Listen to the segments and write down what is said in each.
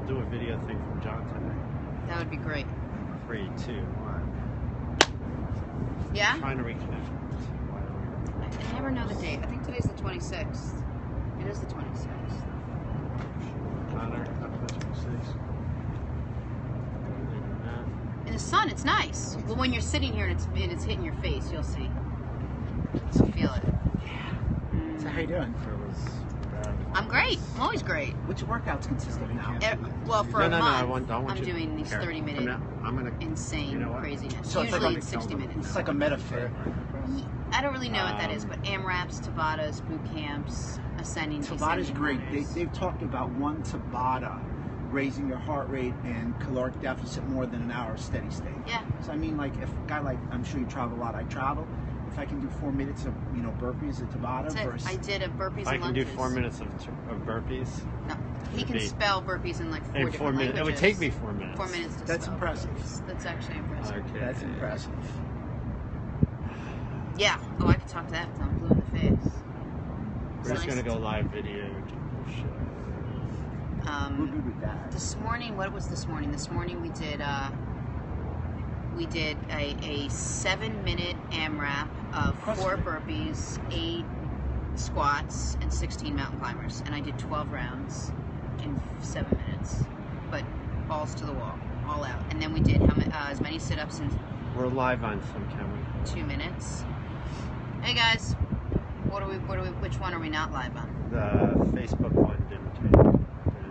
do a video thing from John today. That would be great. 3, 2, 1. Yeah? Trying to reconnect. I never know the date. I think today's the 26th. It is the 26th. Connor, up to 26. In the sun, it's nice. But when you're sitting here and it's hitting your face, you'll see. So feel it. So how you doing? I'm great. I'm always great. What's your workouts consist of now? Well, for a month, I want I'm you doing these 30-minute I'm gonna, insane craziness. So it's Usually like it's 60 minutes. It's like a metafit. I don't really know what that is, but AMRAPs, Tabatas, boot camps, ascending. Tabata's descending great. runners. They've talked about one Tabata raising your heart rate and caloric deficit more than an hour steady state. Yeah. So I mean, like if a guy like, I'm sure you travel a lot. I travel. If I can do 4 minutes of burpees at Tabata versus I did a burpees if I and can lunges. do 4 minutes of burpees. No, he can spell burpees in like four different languages. It would take me 4 minutes. 4 minutes to That's spell impressive. burpees. That's actually impressive. Okay. That's impressive. Yeah. Oh, I could talk to that until I'm blue in the face. We're just gonna go live video. We're good with that. This morning, what was this morning? This morning we did a 7-minute AMRAP of 4 burpees, 8 squats, and 16 mountain climbers, and I did 12 rounds in 7 minutes, but balls to the wall, all out. And then we did as many sit-ups in We're live on some camera. 2 minutes. Hey guys, which one are we not live on? The Facebook one didn't take.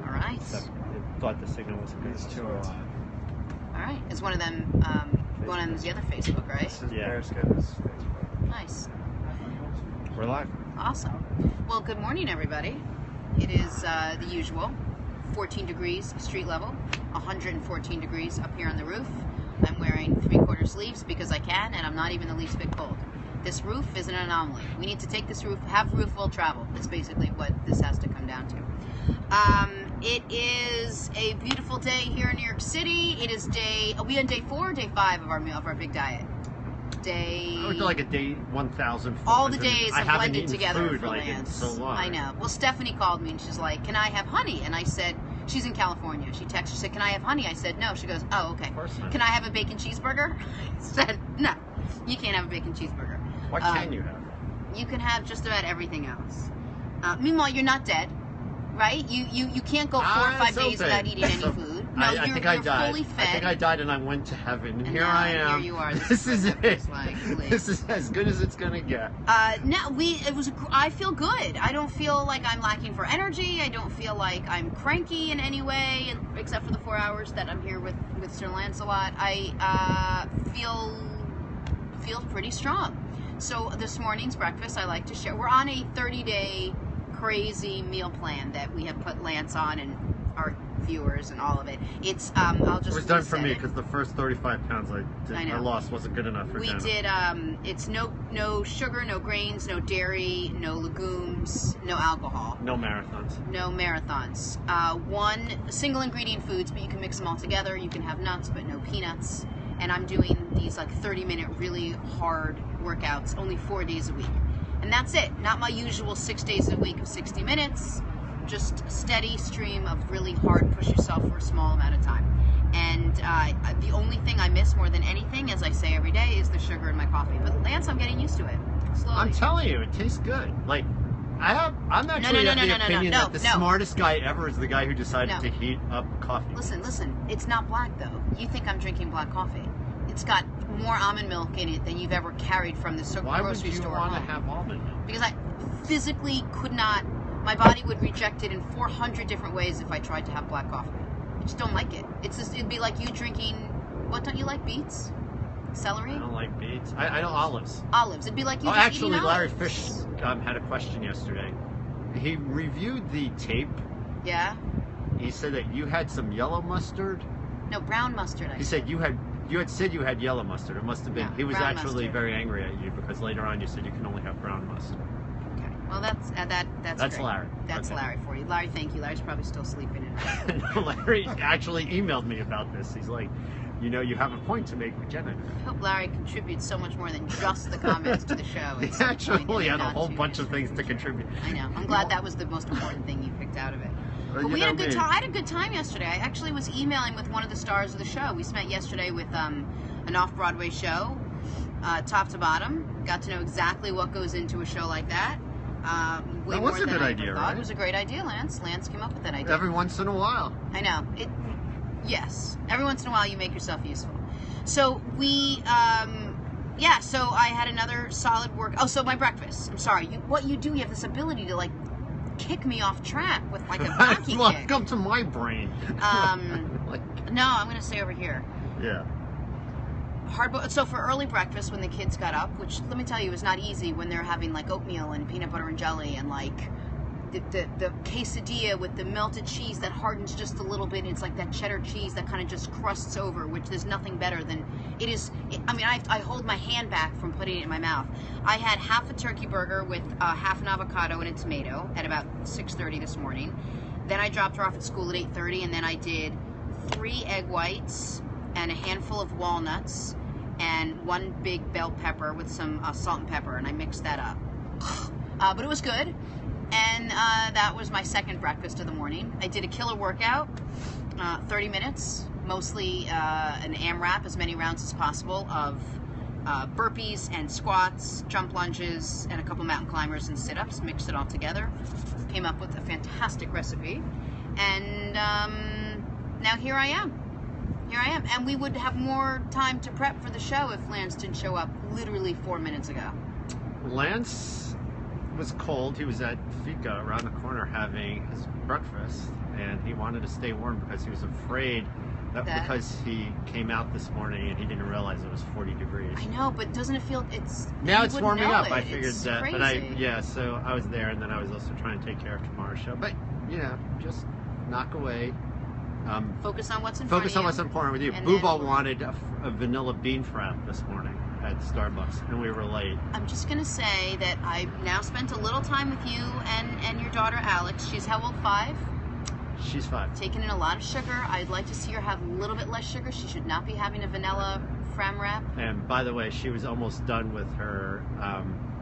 All right. It thought the signal wasn't good. It's too All right. It's one of them. One on the other Facebook, right? Yeah. Periscope is Facebook. Nice. We're live. Awesome. Well, good morning, everybody. It is the usual. 14 degrees street level, 114 degrees up here on the roof. I'm wearing 3/4 sleeves because I can, and I'm not even the least bit cold. This roof is an anomaly. We need to take this roof, have roof will travel. That's basically what this has to come down to. It is a beautiful day here in New York City. It is are we on day 4 or day 5 of our big diet? I would do like a day 1,000. All the days I are haven't blended eaten together food for like in Lance. so long. I know. Well, Stephanie called me and she's like, "Can I have honey?" And I said, she's in California. She texted, she said, "Can I have honey?" I said, "No." She goes, "Oh, okay." Of course not. "Can I have a bacon cheeseburger?" I said, "No, you can't have a bacon cheeseburger." What can you have? You can have just about everything else. Meanwhile, you're not dead, right? You can't go 4 or 5 days without eating any food. No, I you're think I died. fully fed. I think I died and I went to heaven. And here now I am. Here you are. This is what it. was like, please. This is as good as it's gonna get. I feel good. I don't feel like I'm lacking for energy. I don't feel like I'm cranky in any way, except for the 4 hours that I'm here with Sir Lancelot. I feel pretty strong. So this morning's breakfast, I like to share. We're on a 30-day crazy meal plan that we have put Lance on and our viewers and all of it. It's I'll just. It was done for reset me it. because the first 35 pounds I lost wasn't good enough for We Jenna. did. It's no sugar, no grains, no dairy, no legumes, no alcohol. No marathons. No marathons. 1 single ingredient foods, but you can mix them all together. You can have nuts, but no peanuts. And I'm doing these like 30-minute really hard workouts, only 4 days a week. And that's it. Not my usual 6 days a week of 60 minutes. Just a steady stream of really hard push yourself for a small amount of time. And the only thing I miss more than anything, as I say every day, is the sugar in my coffee. But Lance, I'm getting used to it. Slowly. I'm telling you, it tastes good. Like, I'm actually of the opinion that the smartest guy ever is the guy who decided to heat up coffee. Listen. It's not black, though. You think I'm drinking black coffee. It's got more almond milk in it than you've ever carried from the grocery store. Why would you want to have almond milk? Because I physically could not. My body would reject it in 400 different ways if I tried to have black coffee. I just don't like it. It'd be like you drinking. What don't you like? Beets? Celery? I don't like beets. I know olives. Olives. It'd be like you just actually, eating Larry olives. Fish had a question yesterday. He reviewed the tape. Yeah? He said that you had some yellow mustard. No, brown mustard. He said you had said you had yellow mustard. It must have been. No, he was brown actually mustard. very angry at you because later on you said you can only have brown mustard. Okay. Well, that's That's great. Larry. That's Okay. Larry for you. Larry, thank you. Larry's probably still sleeping in. No, Larry actually emailed me about this. He's like, you have a point to make with Jenna. I hope Larry contributes so much more than just the comments to the show. He At some point actually in had a not whole too bunch of distant things to future. contribute. I know. I'm glad that was the most important thing you picked out of it. But we had a good time. I had a good time yesterday. I actually was emailing with one of the stars of the show. We spent yesterday with an off-Broadway show, top to bottom. Got to know exactly what goes into a show like that. Way that was more a than good I idea, thought. right? It was a great idea, Lance. Lance came up with that idea. Every once in a while. I know. Yes. Every once in a while you make yourself useful. So we, yeah, so I had another solid work. Oh, so my breakfast. I'm sorry. What you do, you have this ability to, like, kick me off track with, like, a hockey kick. Welcome to my brain. No, I'm going to stay over here. Yeah. So for early breakfast, when the kids got up, which, let me tell you, is not easy when they're having, like, oatmeal and peanut butter and jelly and, like, the quesadilla with the melted cheese that hardens just a little bit. It's like that cheddar cheese that kind of just crusts over, which there's nothing better than it is. I mean, I hold my hand back from putting it in my mouth. I had half a turkey burger with half an avocado and a tomato at about 6:30 this morning. Then I dropped her off at school at 8:30, and then I did 3 egg whites and a handful of walnuts and 1 big bell pepper with some salt and pepper, and I mixed that up. But it was good. And that was my second breakfast of the morning. I did a killer workout, 30 minutes, mostly an AMRAP, as many rounds as possible, of burpees and squats, jump lunges, and a couple mountain climbers and sit-ups. Mixed it all together. Came up with a fantastic recipe. And now here I am. Here I am. And we would have more time to prep for the show if Lance didn't show up literally 4 minutes ago. Lance was cold. He was at Fika around the corner having his breakfast, and he wanted to stay warm because he was afraid that because he came out this morning and he didn't realize it was 40 degrees. I know, but doesn't it feel now it's warming up. I figured it's that, crazy. but so I was there, and then I was also trying to take care of tomorrow's show. But just knock away. Focus on what's in front of you. Focus on what's important with you. Boobal wanted a vanilla bean frap this morning at Starbucks, and we were late. I'm just gonna say that I now spent a little time with you and your daughter Alex. She's how old? 5? She's 5. Taking in a lot of sugar. I'd like to see her have a little bit less sugar. She should not be having a vanilla fram wrap. And by the way, she was almost done with her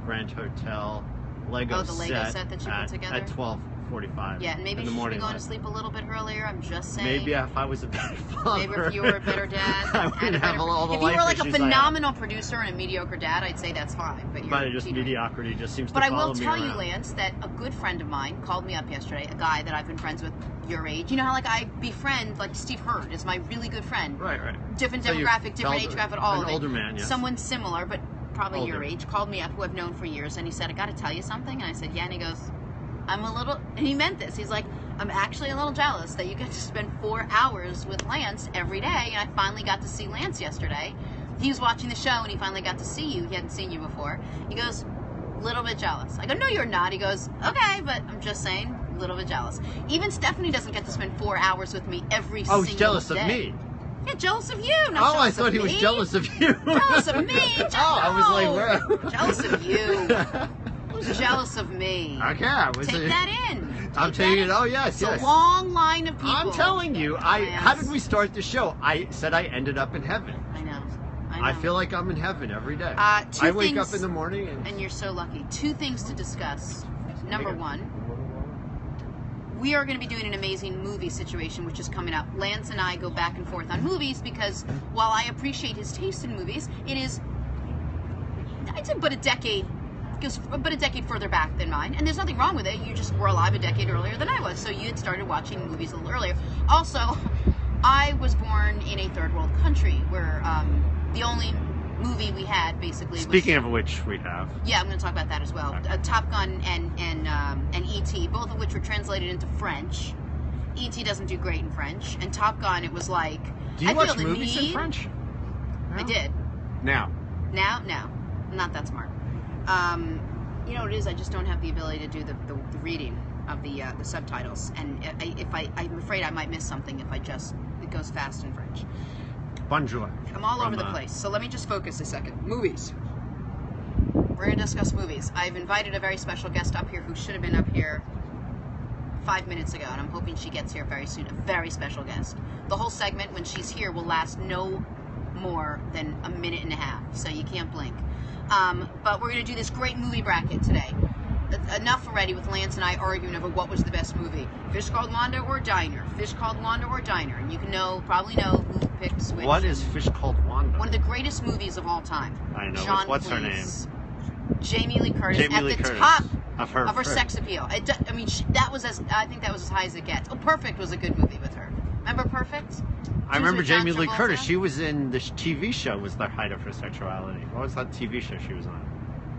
Grand Hotel Lego the Lego set that you put together at 12:45. Yeah, and maybe she should be going to sleep a little bit earlier. I'm just saying. Maybe if I was a better father. Maybe if you were a better dad. I wouldn't have all the life issues. If you were like a phenomenal producer and a mediocre dad, I'd say that's fine. But just mediocrity just seems to follow me around. But I will tell you, Lance, that a good friend of mine called me up yesterday, a guy that I've been friends with your age. You know how like I befriend, like Steve Hurd is my really good friend. Right. Different demographic, different age group, all of it. An older man, yes. Someone similar, but probably your age, called me up who I've known for years, and he said, I got to tell you something. And I said, yeah, and he goes, I'm a little, and he meant this. He's like, I'm actually a little jealous that you get to spend 4 hours with Lance every day. And I finally got to see Lance yesterday. He was watching the show and he finally got to see you. He hadn't seen you before. He goes, little bit jealous. I go, no, you're not. He goes, okay, but I'm just saying, a little bit jealous. Even Stephanie doesn't get to spend 4 hours with me every single day. Oh, he's jealous of me. Yeah, jealous of you. Not I thought he was jealous of you. Jealous of me. I was like, where? Jealous of you. Who's jealous of me? Okay. Take that in. I'm taking it. Oh, yes, yes. It's a long line of people. I'm telling you. How did we start the show? I said I ended up in heaven. I know. I feel like I'm in heaven every day. I wake up in the morning. And you're so lucky. 2 things to discuss. Number 1. We are going to be doing an amazing movie situation, which is coming up. Lance and I go back and forth on movies because while I appreciate his taste in movies, it is, I'd say, but a decade further back than mine. And there's nothing wrong with it. You just were alive a decade earlier than I was, so you had started watching movies a little earlier. Also, I was born in a third world country where the only movie we had basically Speaking of which we have. Yeah, I'm going to talk about that as well. Okay. Top Gun and E.T., both of which were translated into French. E.T. doesn't do great in French. And Top Gun, it was like... Do you watch movies in French? No? I did. Now? No. I'm not that smart. You know what it is? I just don't have the ability to do the reading of the subtitles. And I'm afraid I might miss something if it goes fast in French. Bonjour. I'm all over the place. So let me just focus a second. Movies. We're going to discuss movies. I've invited a very special guest up here who should have been up here 5 minutes ago, and I'm hoping she gets here very soon. A very special guest. The whole segment, when she's here, will last no more than a minute and a half, so you can't blink. But we're going to do this great movie bracket today. enough already with Lance and I arguing over what was the best movie. Fish Called Wanda or Diner? Fish Called Wanda or Diner? And you can probably know who picked which. What is Fish Called Wanda? One of the greatest movies of all time. I know. John What's her name? Cleese. Jamie Lee Curtis. Jamie at Lee the Curtis. top of her sex appeal. I mean, I think that was as high as it gets. Oh, Perfect was a good movie with her. Remember Perfect? I remember Jamie Lee Curtis. Travolta. She was in the TV show. Was the height of her sexuality? What was that TV show she was on?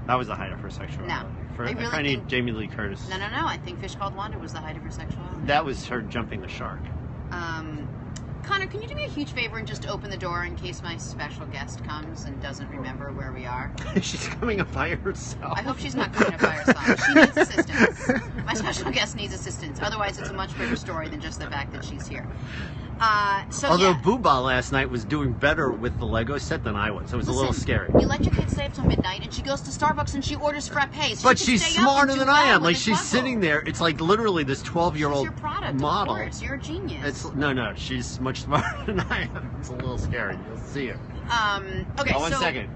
That was the height of her sexuality. No. If I need Jamie Lee Curtis. No. I think Fish Called Wanda was the height of her sexuality. That was her jumping the shark. Connor, can you do me a huge favor and just open the door in case my special guest comes and doesn't remember where we are? She's coming up by herself. I hope she's not coming up by herself. She needs assistance. My special guest needs assistance. Otherwise, it's a much bigger story than just the fact that she's here. Although Booba last night was doing better with the Lego set than I was. It was a little scary. You let your kid stay up till midnight, and she goes to Starbucks and she orders frappes. But she's smarter than I am. Like, she's sitting there. It's like literally this 12-year-old She's your product, model. Of course. You're a genius. No. She's much smarter than I am. It's a little scary. You'll see it. Okay. One second.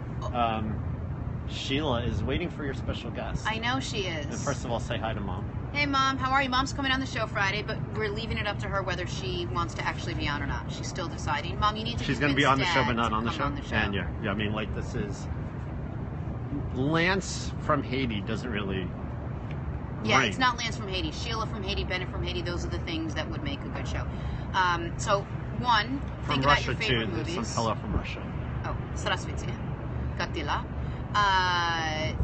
Sheila is waiting for your special guest. I know she is. And first of all, say hi to Mom. Hey, Mom, how are you? Mom's coming on the show Friday, but we're leaving it up to her whether she wants to actually be on or not. She's still deciding. Mom, you need to. She's going to be on the show, but not on the show. And yeah, I mean, like, this is Lance from Haiti doesn't really. Yeah, ring. It's not Lance from Haiti. Sheila from Haiti, Bennett from Haiti. Those are the things that would make a good show. So, one, from think Russia about your favorite too. movies. Some fellow from Russia. Oh, Здравствуйте. Как дела?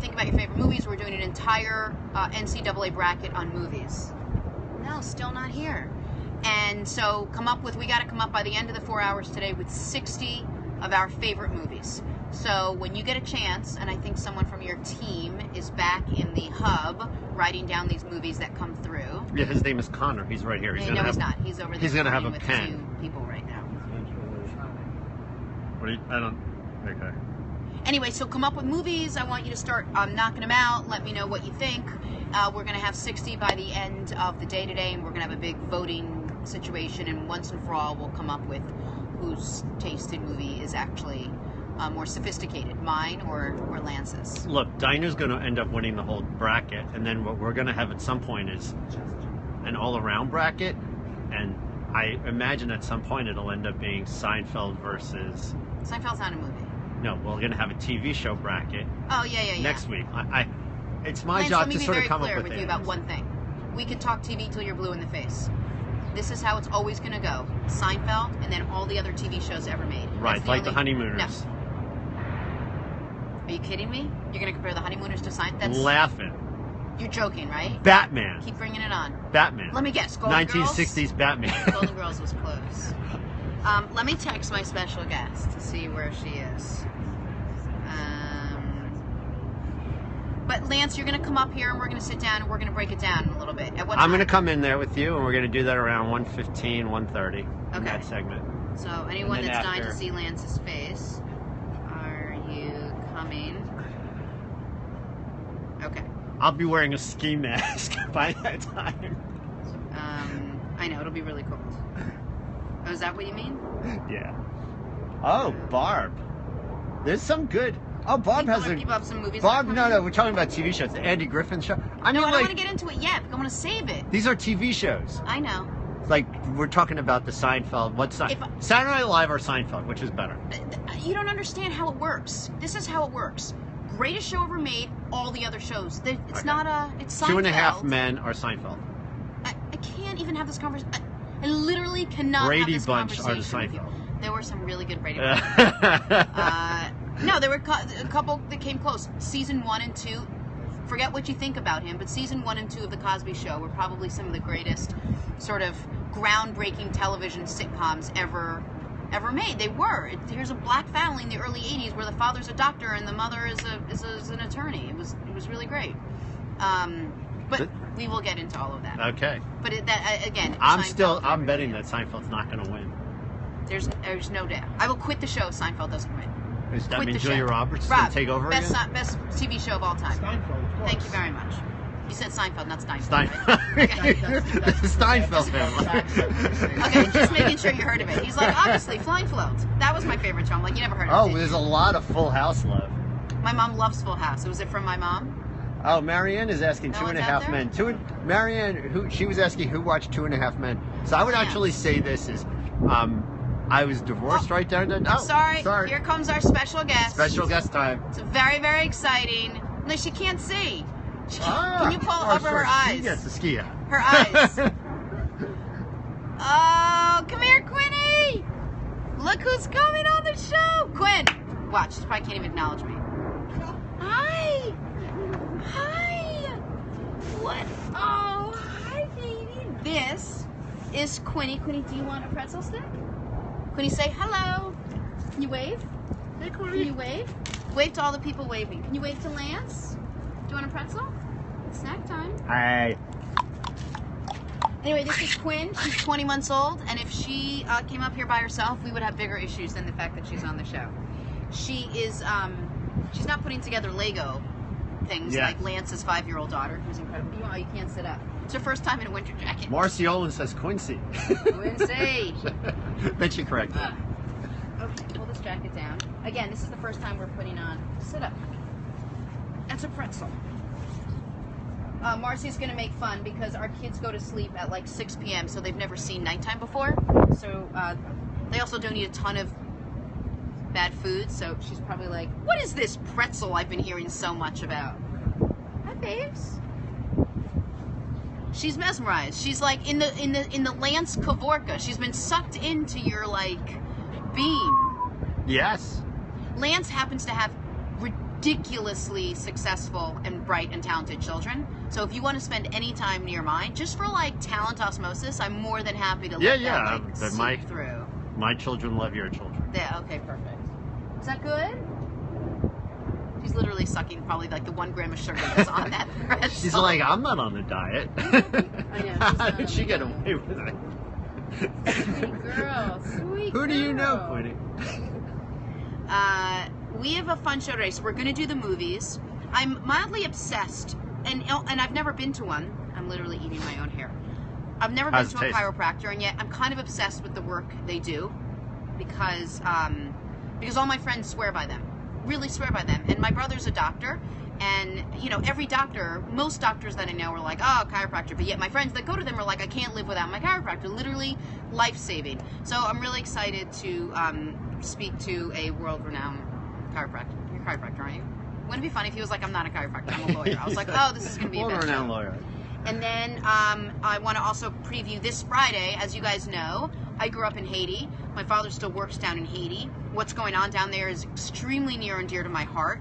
Think about your favorite movies. We're doing an entire NCAA bracket on movies. No, still not here. And so we got to come up by the end of the 4 hours today with 60 of our favorite movies. So when you get a chance, and I think someone from your team is back in the hub writing down these movies that come through. Yeah, his name is Connor. He's right here. He's not. He's over there. He's going to have a with pen. 2 people right now. Okay. Anyway, so come up with movies. I want you to start knocking them out. Let me know what you think. We're going to have 60 by the end of the day today, and we're going to have a big voting situation. And once and for all, we'll come up with whose taste in movie is actually more sophisticated, mine or Lance's. Look, Diner's going to end up winning the whole bracket, and then what we're going to have at some point is an all-around bracket, and I imagine at some point it'll end up being Seinfeld versus... Seinfeld's not a movie. No, we're going to have a TV show bracket. Oh, yeah. Next week. It's my Lance, job to sort of come up with let me be very clear with you about one thing. We could talk TV till you're blue in the face. This is how it's always going to go. Seinfeld, and then all the other TV shows ever made. Right, like the Honeymooners. No. Are you kidding me? You're going to compare the Honeymooners to Seinfeld? Laughing. You're joking, right? Batman. Keep bringing it on. Batman. Let me guess. Golden 1960s Girls? Batman. Golden Girls was close. Let me text my special guest to see where she is. But Lance, you're going to come up here and we're going to sit down and we're going to break it down a little bit. At what time? I'm going to come in there with you, and we're going to do that around 1:15, 1:30 in that segment. So anyone that's dying to see Lance's face, are you coming? Okay. I'll be wearing a ski mask by that time. I know, it'll be really cold. Oh, is that what you mean? Yeah. Oh, Barb. There's some good... Oh, Barb has a... People have some movies. Barb, no, we're talking about TV shows. The Andy Griffin Show. I don't want to get into it yet. I want to save it. These are TV shows. I know. Like, we're talking about the Seinfeld. What's Saturday Night Live or Seinfeld? Which is better? You don't understand how it works. This is how it works. Greatest show ever made, all the other shows. It's not a... It's Seinfeld. 2.5 Men or Seinfeld. I can't even have this conversation. I literally cannot Brady have this Bunch conversation are the with you. Seinfeld. There were some really good Brady Bunch. No, there were a couple that came close. Season 1 and 2, forget what you think about him, but season 1 and 2 of The Cosby Show were probably some of the greatest sort of groundbreaking television sitcoms ever made. They were. Here's a black family in the early 80s where the father's a doctor and the mother is an attorney. It was really great. But we will get into all of that. Okay. But again, I'm betting that Seinfeld's not going to win. There's no doubt. I will quit the show if Seinfeld doesn't win. Does that mean Julia Roberts is going to take over again? Best TV show of all time. Steinfeld, of course. Thank you very much. You said Seinfeld, not Steinfeld. Steinfeld. Right? The Steinfeld family. Okay, just making sure you heard of it. He's like, obviously, Flying Float. That was my favorite show. I'm like, you never heard of it. Oh, there's a lot of Full House love. My mom loves Full House. Was it from my mom? Oh, Marianne is asking No Two and a one's out Half there? Men. Marianne, she was asking who watched Two and a Half Men. So I would Yeah. actually say this is, I was divorced right there. Oh, Sorry, here comes our special guest. Special guest time. It's very, very exciting. No, she can't see. Can you pull over her eyes? She gets the ski out. Her eyes. Oh, come here, Quinny! Look who's coming on the show! Quinn! Watch, she probably can't even acknowledge me. Hi! Hi! What? Oh, hi, baby. This is Quinny. Quinny, do you want a pretzel stick? Quinny, say hello. Can you wave? Hey, Can Quinny. you wave? Wave to all the people waving. Can you wave to Lance? Do you want a pretzel? It's snack time. Hi. Anyway, this is Quinn. She's 20 months old, and if she came up here by herself, we would have bigger issues than the fact that she's on the show. She is, she's not putting together Lego things like Lance's 5-year-old daughter, who's incredible. You can't sit up. It's her first time in a winter jacket. Marcy Olin says Quincy. Quincy. Then she corrected. Okay, pull this jacket down. Again, this is the first time we're putting on. Sit up. That's a pretzel. Marcy's going to make fun because our kids go to sleep at like 6 p.m., so they've never seen nighttime before. So they also don't eat a ton of bad food, so she's probably like, what is this pretzel I've been hearing so much about? Hi, babes. She's mesmerized. She's like in the Lance Kavorka. She's been sucked into your like beam. Yes. Lance happens to have ridiculously successful and bright and talented children. So if you want to spend any time near mine, just for like talent osmosis, I'm more than happy to let that like seep through. My children love your children. Yeah, okay, perfect. Is that good? She's literally sucking probably like the 1 gram of sugar that's on that pretzel. She's like, I'm not on a diet. I know. How did she get away with it? Sweet girl, sweet Who do you know, girl. Quinny? We have a fun show today, so we're going to do the movies. I'm mildly obsessed, and I've never been to one. I'm literally eating my own hair. I've never been to a chiropractor, and yet I'm kind of obsessed with the work they do because all my friends swear by them, really swear by them. And my brother's a doctor, and every doctor, most doctors that I know are like, oh, chiropractor, but yet my friends that go to them are like, I can't live without my chiropractor, literally life-saving. So I'm really excited to speak to a world-renowned chiropractor. You're a chiropractor, aren't you? Wouldn't it be funny if he was like, I'm not a chiropractor, I'm a lawyer. I was like, oh, this is going to be a bad show. Lawyer. And then I want to also preview this Friday. As you guys know, I grew up in Haiti. My father still works down in Haiti. What's going on down there is extremely near and dear to my heart.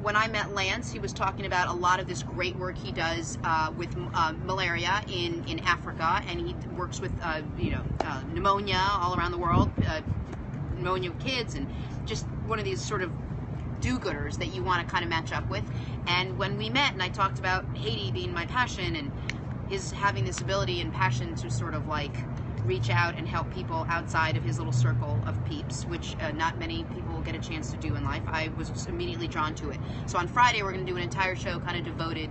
When I met Lance, he was talking about a lot of this great work he does with malaria in Africa, and he works with pneumonia all around the world, pneumonia kids, and just one of these sort of do-gooders that you want to kind of match up with. And when we met and I talked about Haiti being my passion and his having this ability and passion to sort of like reach out and help people outside of his little circle of peeps, which not many people will get a chance to do in life, I was immediately drawn to it. So on Friday we're going to do an entire show kind of devoted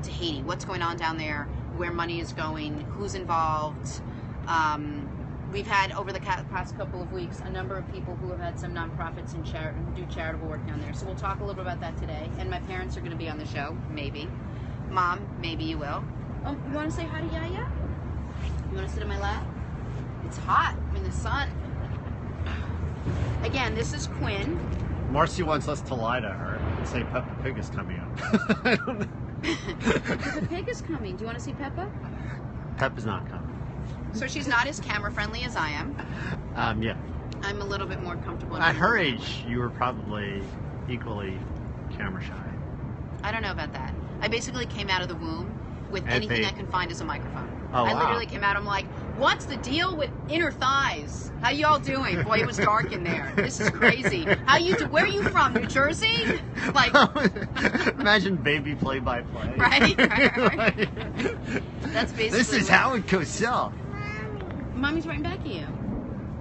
to Haiti. What's going on down there, where money is going, who's involved. We've had, over the past couple of weeks, a number of people who have had some nonprofits and who do charitable work down there. So we'll talk a little bit about that today. And my parents are going to be on the show, maybe. Mom, maybe you will. Oh, you want to say hi to Yaya? You want to sit in my lap? It's hot. I'm in the sun. Again, this is Quinn. Marcy wants us to lie to her and say Peppa Pig is coming up. I don't know. Peppa Pig is coming. Do you want to see Peppa? Peppa's not coming. So she's not as camera friendly as I am. Yeah. I'm a little bit more comfortable. At her age, you were probably equally camera shy. I don't know about that. I basically came out of the womb with anything I can find as a microphone. Oh, I wow. literally came out, I'm like, what's the deal with inner thighs? How y'all doing? Boy, it was dark in there. This is crazy. Where are you from? New Jersey? Like, imagine baby play-by-play. Right. That's basically. This is how it goes south. Mommy's right back at you.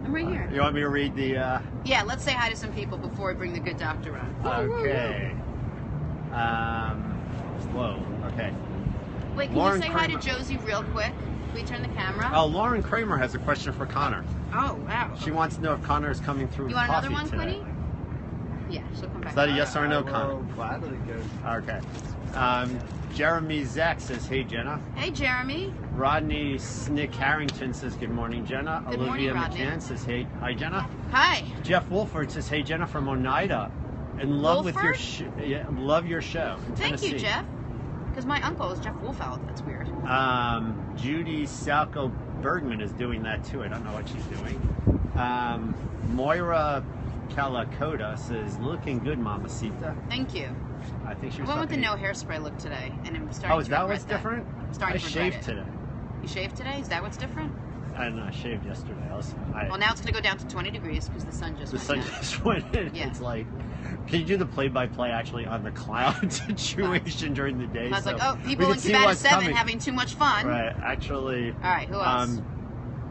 I'm right here. You want me to read the? Yeah, let's say hi to some people before we bring the good doctor on. Okay. Whoa. Okay. Wait, can Lauren you say hi to Kramer. Josie real quick? Can we turn the camera? Oh, Lauren Kramer has a question for Connor. Oh, wow. She wants to know if Connor is coming through. You want coffee another one, today. Quinny? Yeah, she'll come back. Is that a yes or no I will comment? gladly go. Okay. Jeremy Zach says, hey, Jenna. Hey, Jeremy. Rodney Snick Harrington says, good morning, Jenna. Good Olivia morning, Rodney. McCann says, hey, hi, Jenna. Hi. Jeff Wolford says, hey, Jenna from Oneida. In love with your Wolford? love your show in Thank Tennessee. you, Jeff. Because my uncle is Jeff Wolfeld. That's weird. Judy Salco Bergman is doing that too. I don't know what she's doing. Moira Calacota says, looking good, Mamacita. Thank you. I think she I was went with the talking- no hairspray look today, and I'm starting Oh, is to that regret what's different? I'm starting I to regret shaved it. today. You shaved today? Is that what's different? I don't know. I shaved yesterday. Well, now it's going to go down to 20 degrees because the sun just The went sun down. just went in. Yeah. It's like, can you do the play-by-play actually on the cloud situation during the day? I was so like, oh, we people can in see Cabana what's 7 coming. having too much fun. Right. Actually. All right, who else?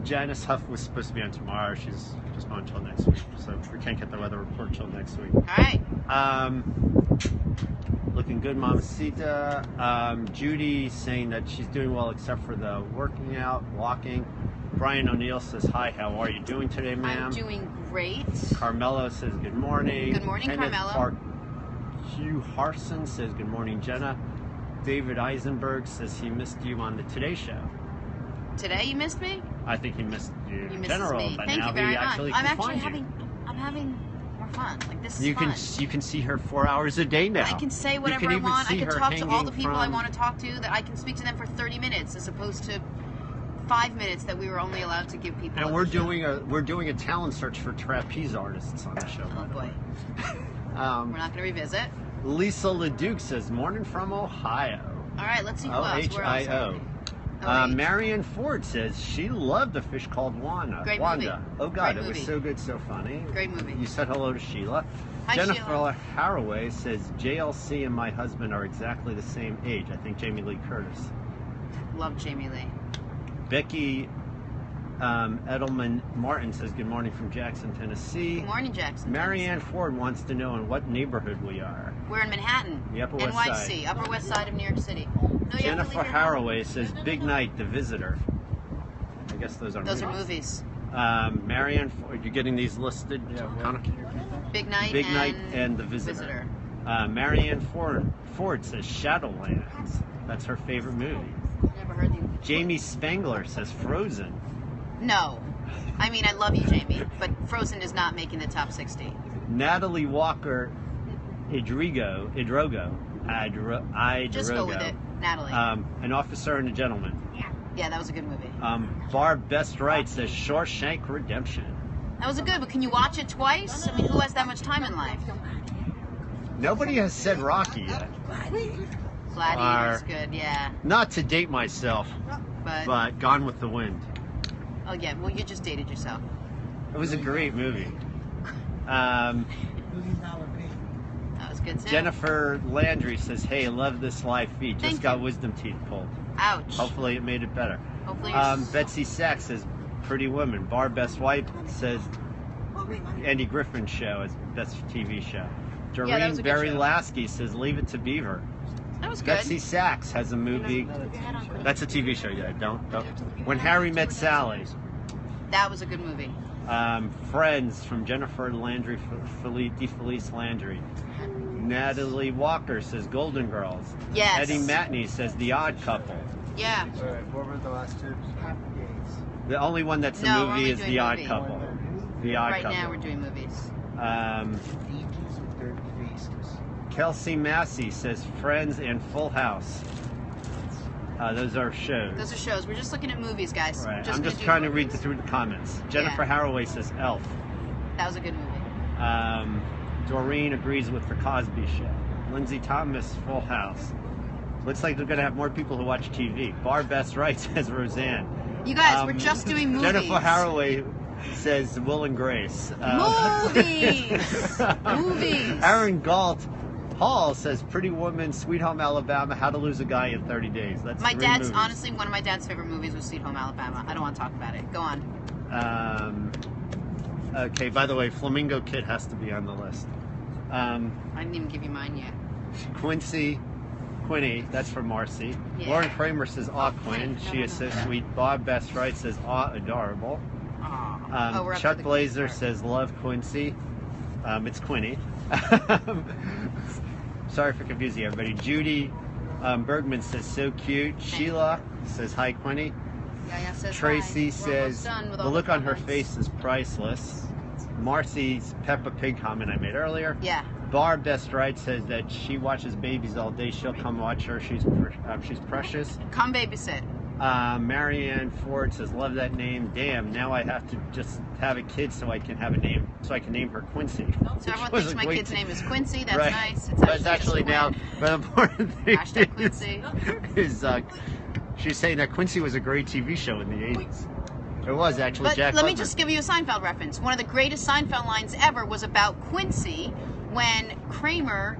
Janice Huff was supposed to be on tomorrow. She's just on until next week, so we can't get the weather report till next week. All right. Looking good, Mamacita. Judy saying that she's doing well except for the working out, walking. Brian O'Neill says, hi, how are you doing today, ma'am? I'm doing great. Carmelo says, good morning. Good morning, Kenneth Carmelo. Hugh Harson says, good morning, Jenna. David Eisenberg says he missed you on the Today Show. Today you missed me? I think he missed you You in missed general, me. but Thank now you very he much. actually I'm can actually find you. having more fun. Like this is You fun. can see her 4 hours a day now. I can say whatever You I can even want. I see can her talk to all the hanging people I from- want to talk to. That I can speak to them for 30 minutes as opposed to 5 minutes that we were only allowed to give people. And at we're the show. doing a talent search for trapeze artists on the show. Oh boy, we're Um, not going to revisit. Lisa LeDuc says, morning from Ohio. All right, let's see who else. Where else are OHIO. we? Oh, H. Marion Ford says she loved The Fish Called Wanda. Great Wanda. movie. Oh God, Great it was movie. so good, so funny. Great movie. You said hello to Sheila. Hi, Jennifer Sheila. Haraway says JLC and my husband are exactly the same age. I think Jamie Lee Curtis. Love Jamie Lee. Becky Edelman Martin says good morning from Jackson, Tennessee. Good morning, Jackson. Marianne Ford wants to know in what neighborhood we are. We're in Manhattan. The Upper West NYC, Side. Upper West Side of New York City. No, you have to Jennifer leave your home. Haraway says Big Night, The Visitor. I guess those are Those movies. are movies. Marianne Ford, you're getting these listed. Yeah, Connor? Big Night Big and Night and The Visitor. Marianne Ford says Shadowlands. That's her favorite movie. Never heard the. Jamie Spangler says Frozen. No. I mean, I love you, Jamie, but Frozen is not making the top 60. Natalie Walker Idrogo. Just go with it, Natalie. An Officer and a Gentleman. Yeah, that was a good movie. Barb Best Right says Shawshank Redemption. That was a good, but can you watch it twice? I mean, who has that much time in life? Nobody has said Rocky yet. Gladiator's good, yeah. Not to date myself, But, but Gone with the Wind. oh yeah, well, you just dated yourself. It was a great movie. That was good too. Jennifer Landry says, hey, love this live feed. Just Thank got you. wisdom teeth pulled. Ouch. Hopefully it made it better. Hopefully Betsy Sachs says, Pretty Woman. Barb Best Wife says, Andy Griffin Show is best TV show. that was Doreen a good Berry show. Lasky says, Leave It to Beaver. that was good. Betsy Sachs has a movie. That's a TV show, yeah. Don't. When Harry Met Sally. That was a good movie. Friends from Jennifer Landry, DeFelice Landry. Natalie Walker says Golden Girls. Yes. Eddie Matney says The Odd Couple. Yeah. All right, what were the last two? The only one that's a No, we're movie only is doing The Odd movie. Couple. The Odd Right Couple. now we're doing movies. Angels with dirty faces. Kelsey Massey says Friends and Full House. Those are shows. Those are shows. We're just looking at movies, guys. Right. We're I'm gonna just do trying to movies. read through the comments. Jennifer Haraway says Elf. That was a good movie. Doreen agrees with The Cosby Show. Lindsay Thomas, Full House. Looks like they're going to have more people who watch TV. Barb Best Right says Roseanne. You guys, we're just doing movies. Jennifer Haraway says Will and Grace. Movies! Movies! Aaron Galt Hall says Pretty Woman, Sweet Home Alabama, How to Lose a Guy in 30 Days. That's My three dad's, movies. honestly, one of my dad's favorite movies was Sweet Home Alabama. I don't want to talk about it. Go on. Okay, by the way, Flamingo Kid has to be on the list. I didn't even give you mine yet. Quinny, that's from Marcy. Yeah. Lauren Kramer says, aw, Quinn. No, She no, is no. so sweet. Bob Best Right says, aw, adorable. Oh, we're up to Chuck the Blazer part. says, love Quincy. It's Quinny. Sorry for confusing everybody. Judy Bergman says, so cute. Sheila says, hi, Quinny. Yaya says Tracy hi. We're almost says, done with the all look on her comments. face is priceless. Marcy's Peppa Pig comment I made earlier. Yeah. Barb Best Right says that she watches babies all day. She'll come watch her. She's precious. Come babysit. Marianne Ford says, love that name. Damn, now I have to just have a kid so I can have a name, so I can name her Quincy. So everyone Which thinks was my a great kid's thing. name is Quincy. That's Right. nice. But it's just actually a now, win. the important thing Hashtag Quincy. is she's saying that Quincy was a great TV show in the 80s. It was actually But Jack let me Butler. just give you a Seinfeld reference. One of the greatest Seinfeld lines ever was about Quincy when Kramer.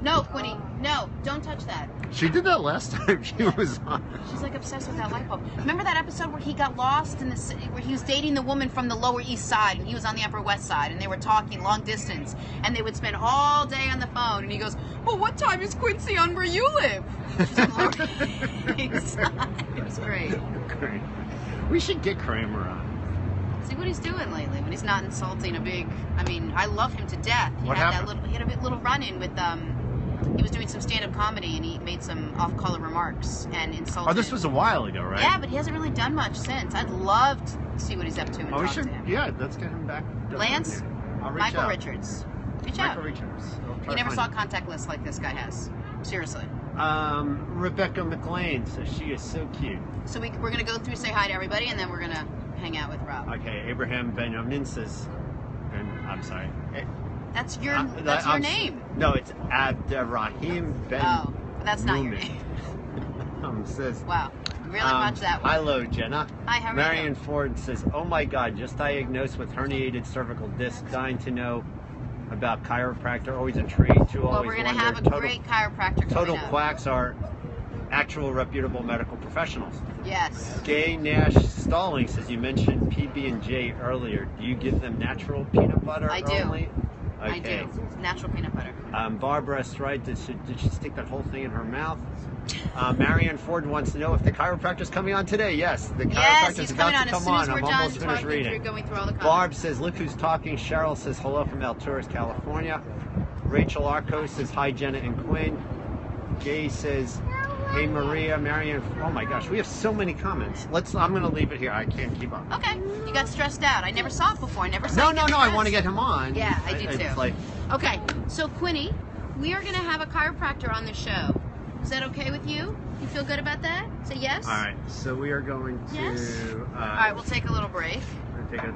No, Quinny, no, don't touch that. She did that last time she was on. She's like obsessed with that light bulb. Remember that episode where he got lost in the city, where he was dating the woman from the Lower East Side and he was on the Upper West Side, and they were talking long distance, and they would spend all day on the phone, and he goes, well, what time is Quincy on where you live? She's on the Lower East Side. It was great. Great. We should get Kramer on. See what he's doing lately when he's not insulting a big. I mean, I love him to death. He What had happened? he had a little run-in with he was doing some stand-up comedy and he made some off-color remarks and insulted. Oh, this was a while ago, right? Yeah, but he hasn't really done much since. I'd love to see what he's up to and Oh, we talk should. to him. Yeah, let's get him back. Lance? I'll reach Michael out. Richards. Reach Michael out. Richards. I'll try You to never find saw him. a contact list like this guy has. Seriously. Rebecca McLean says she is so cute. So we're going to go through, say hi to everybody, and then we're going to hang out with Rob. Okay, Abraham Benjamin says, and I'm sorry. That's your I'm name. No, it's Abderrahim Ben. Oh, but that's not your Newman. name. Says, Wow. Really watch that one. Hello, Jenna. Hi, how are you? Marion Ford says, oh my God, just diagnosed with herniated cervical disc, dying to know about chiropractor. Always intrigued to Well, always we're going to wonder. have a great chiropractor Total coming up. quacks are actual reputable medical professionals. Yes. Gay Nash Stalling says, you mentioned PB&J earlier. Do you give them natural peanut butter I do. only? I Okay. do. Natural peanut butter. Barbara Stride, did she stick that whole thing in her mouth? Marianne Ford wants to know if the chiropractor's coming on today. Yes, the Yes, chiropractor's he's about coming on to as come soon as on. we're I'm done almost finished talking reading. through, going through all the comments. Barb says, look who's talking. Cheryl says, hello from Alturas, California. Rachel Arco says, hi, Jenna and Quinn. Gay says, hey, Maria. Marianne, oh my gosh, we have so many comments. I'm going to leave it here. I can't keep up. Okay, you got stressed out. I never saw it before. I never saw No, you get I want to stressed. get him on. Yeah, I do It's too. like, Okay, so Quinny, we are going to have a chiropractor on the show. Is that okay with you? You feel good about that? Say yes? all right, so we are going to Yes. All right, we'll take a little break. take a